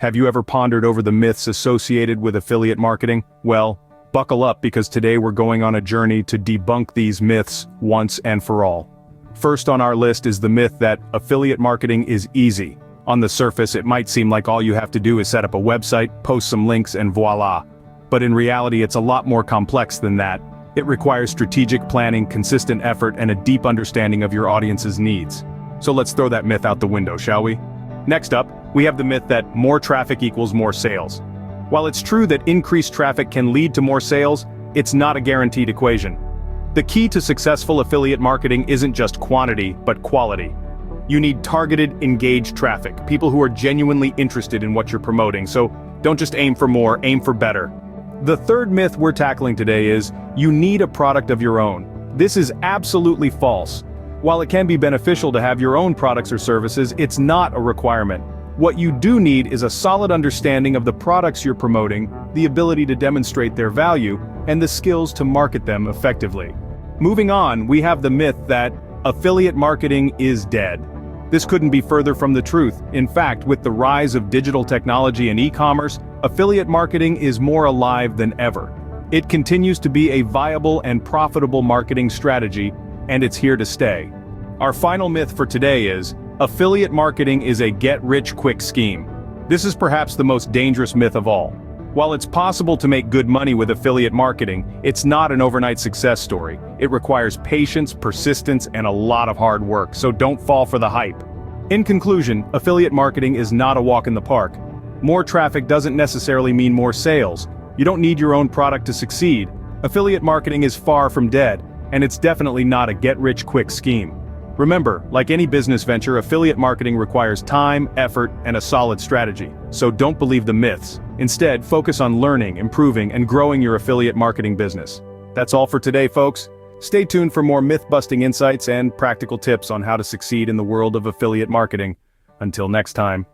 Have you ever pondered over the myths associated with affiliate marketing? Well, buckle up because today we're going on a journey to debunk these myths once and for all. First on our list is the myth that affiliate marketing is easy. On the surface, it might seem like all you have to do is set up a website, post some links, and voila. But in reality, it's a lot more complex than that. It requires strategic planning, consistent effort, and a deep understanding of your audience's needs. So let's throw that myth out the window, shall we? Next up, we have the myth that more traffic equals more sales. While it's true that increased traffic can lead to more sales, it's not a guaranteed equation. The key to successful affiliate marketing isn't just quantity, but quality. You need targeted, engaged traffic, people who are genuinely interested in what you're promoting, so don't just aim for more, aim for better. The third myth we're tackling today is, you need a product of your own. This is absolutely false. While it can be beneficial to have your own products or services, it's not a requirement. What you do need is a solid understanding of the products you're promoting, the ability to demonstrate their value, and the skills to market them effectively. Moving on, we have the myth that affiliate marketing is dead. This couldn't be further from the truth. In fact, with the rise of digital technology and e-commerce, affiliate marketing is more alive than ever. It continues to be a viable and profitable marketing strategy, and it's here to stay. Our final myth for today is, affiliate marketing is a get-rich-quick scheme. This is perhaps the most dangerous myth of all. While it's possible to make good money with affiliate marketing, it's not an overnight success story. It requires patience, persistence, and a lot of hard work, so don't fall for the hype. In conclusion, affiliate marketing is not a walk in the park. More traffic doesn't necessarily mean more sales. You don't need your own product to succeed. Affiliate marketing is far from dead, and it's definitely not a get-rich-quick scheme. Remember, like any business venture, affiliate marketing requires time, effort, and a solid strategy. So don't believe the myths. Instead, focus on learning, improving, and growing your affiliate marketing business. That's all for today, folks. Stay tuned for more myth-busting insights and practical tips on how to succeed in the world of affiliate marketing. Until next time.